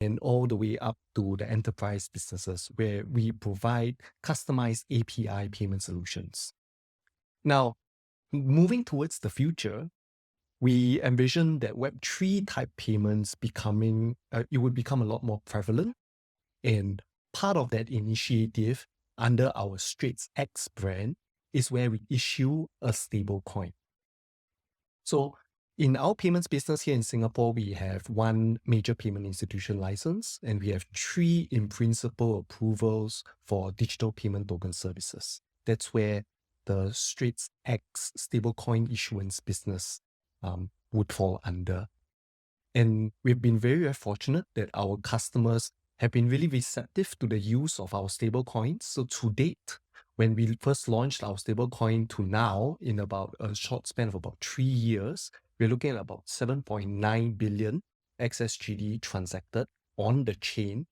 and all the way up to the enterprise businesses where we provide customized API payment solutions. Now, moving towards the future, we envision that Web3 type payments it would become a lot more prevalent. And part of that initiative under our StraitsX brand is where we issue a stablecoin. So in our payments business here in Singapore, we have one major payment institution license, and we have 3 in principle approvals for digital payment token services. That's where the StraitsX stablecoin issuance business would fall under. And we've been very, very fortunate that our customers have been really receptive to the use of our stablecoins. So to date, when we first launched our stablecoin to now, in about a short span of about 3 years, we're looking at about 7.9 billion XSGD transacted on the chain.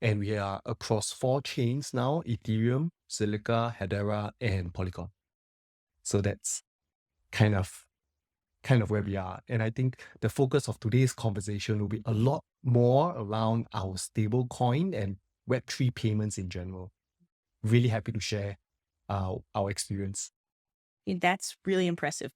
And we are across 4 chains now: Ethereum, Silica, Hedera, and Polygon. So that's kind of where we are. And I think the focus of today's conversation will be a lot more around our stablecoin and Web3 payments in general. Really happy to share our experience. That's really impressive.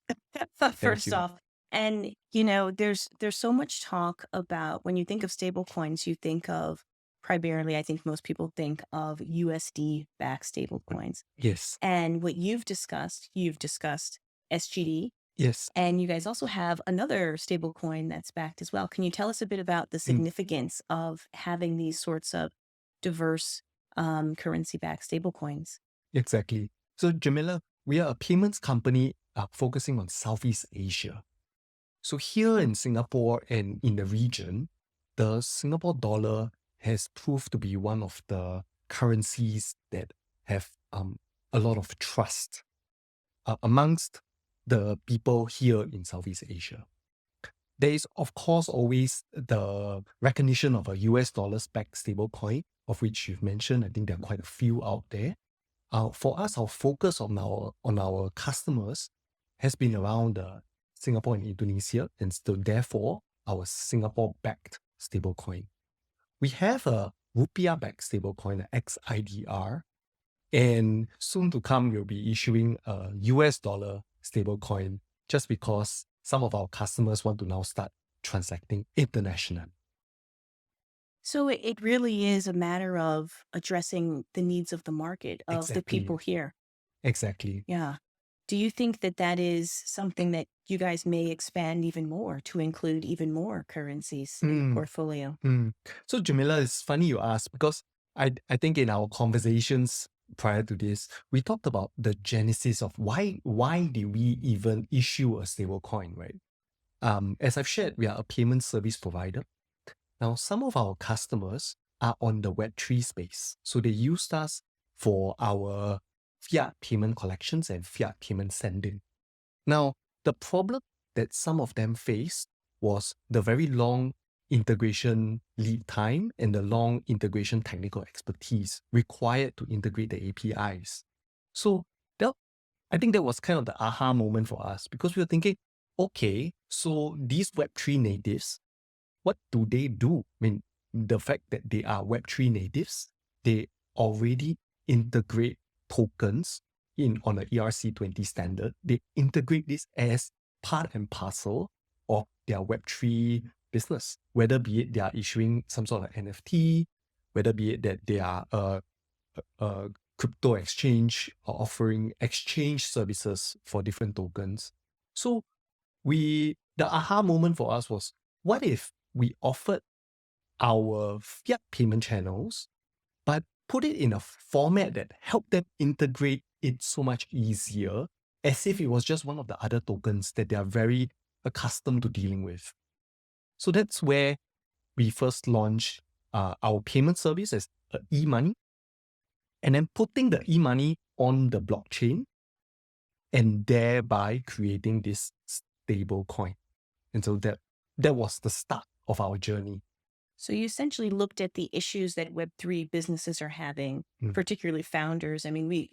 First you. off. And, there's so much talk about when you think of stablecoins, you think of primarily, I think most people think of USD-backed stablecoins. Yes. And what you've discussed SGD. Yes. And you guys also have another stablecoin that's backed as well. Can you tell us a bit about the significance of having these sorts of diverse currency-backed stablecoins? Exactly. So Jamila, we are a payments company focusing on Southeast Asia. So here in Singapore and in the region, the Singapore dollar has proved to be one of the currencies that have a lot of trust amongst the people here in Southeast Asia. There is, of course, always the recognition of a US dollars-backed stablecoin, of which you've mentioned. I think there are quite a few out there. For us, our focus on our customers has been around Singapore and Indonesia, and so therefore our Singapore-backed stablecoin. We have a rupiah-backed stablecoin, XIDR, and soon to come we'll be issuing a US dollar stablecoin just because some of our customers want to now start transacting internationally. So it really is a matter of addressing the needs of the market, of the people here. Exactly. Yeah. Do you think that that is something that you guys may expand even more to include even more currencies in the portfolio? So Jamila, it's funny you ask because I think in our conversations prior to this, we talked about the genesis of why did we even issue a stablecoin, right? As I've shared, we are a payment service provider. Now, some of our customers are on the Web3 space. So they used us for our fiat payment collections and fiat payment sending. Now, the problem that some of them faced was the very long integration lead time and the long integration technical expertise required to integrate the APIs. So I think that was kind of the aha moment for us because we were thinking, okay, so these Web3 natives, what do they do? I mean, the fact that they are Web3 natives, they already integrate tokens on the ERC20 standard. They integrate this as part and parcel of their Web3 business, whether be it they are issuing some sort of NFT, whether be it that they are a crypto exchange or offering exchange services for different tokens. So the aha moment for us was, what if we offered our fiat payment channels, but put it in a format that helped them integrate it so much easier, as if it was just one of the other tokens that they are very accustomed to dealing with. So that's where we first launched our payment service as e-money, and then putting the e-money on the blockchain, and thereby creating this stable coin. And so that was the start of our journey. So you essentially looked at the issues that Web3 businesses are having, particularly founders. I mean, we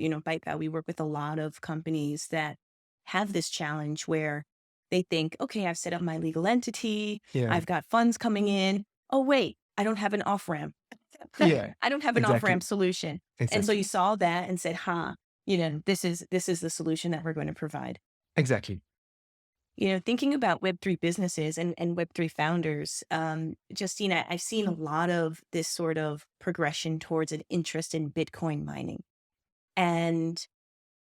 work with a lot of companies that have this challenge where they think, okay, I've set up my legal entity. I've got funds coming in. Oh, wait, I don't have an off-ramp. Yeah, I don't have an exactly. off-ramp solution. And so you saw that and said, this is the solution that we're going to provide. Exactly. Thinking about Web3 businesses and Web3 founders, Justina, I've seen a lot of this sort of progression towards an interest in Bitcoin mining. And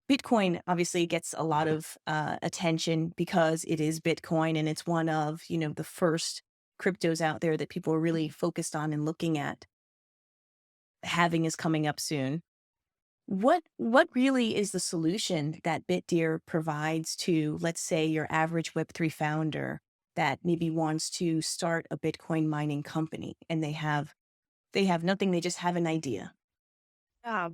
Bitcoin obviously gets a lot of attention because it is Bitcoin and it's one of, the first cryptos out there that people are really focused on and looking at. Halving is coming up soon. What really is the solution that BitDeer provides to, let's say, your average Web3 founder that maybe wants to start a Bitcoin mining company and they have nothing, they just have an idea? Yeah,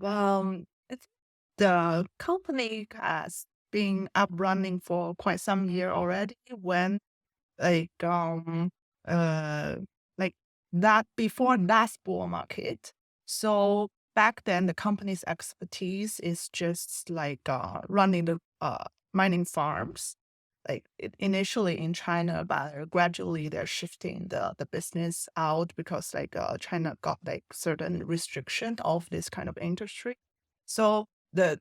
the company has been up running for quite some year already when like like that before last bull market. So back then the company's expertise is just like running the mining farms. Like initially in China, but gradually they're shifting the business out because like China got like certain restriction of this kind of industry. So the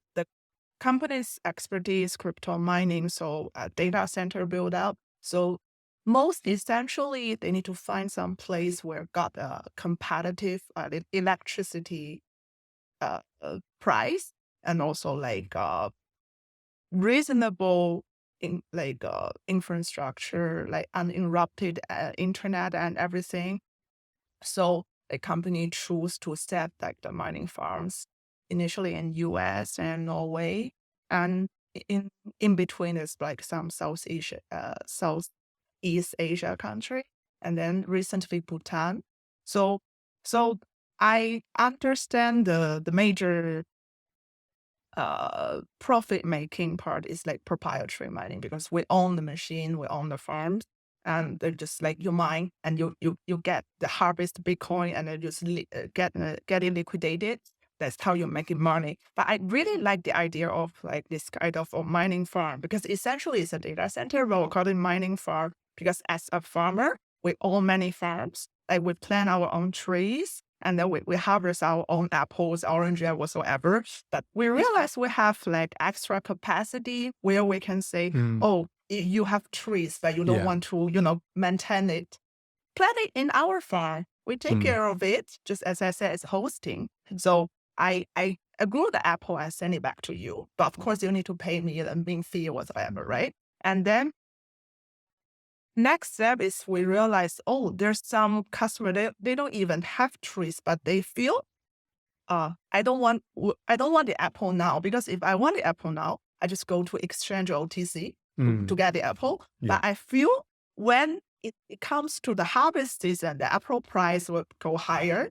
company's expertise crypto mining, so data center build up. So most essentially, they need to find some place where got a competitive electricity price and also like reasonable infrastructure, like uninterrupted internet and everything. So the company chose to set like the mining farms initially in US and Norway, and in between is like some Southeast Asia country, and then recently Bhutan. So I understand the major profit making part is like proprietary mining because we own the machine, we own the farms, and they're just like you mine and you get the harvest Bitcoin and then just get it liquidated. That's how you're making money. But I really like the idea of like this kind of a mining farm because essentially it's a data center, but we call it mining farm because as a farmer, we own many farms. Like we plant our own trees and then we harvest our own apples, oranges, whatsoever. But we realize we have like extra capacity where we can say, oh, you have trees, but you don't want to, maintain it. Plant it in our farm. We take care of it, just as I said, it's hosting. So I grew the apple, I send it back to you. But of course, you need to pay me the bean fee or whatever, right? And then next step is we realize, oh, there's some customer, they don't even have trees, but they feel, I don't want the apple now, because if I want the apple now, I just go to exchange or OTC to get the apple. Yeah. But I feel when it comes to the harvest season, the apple price will go higher.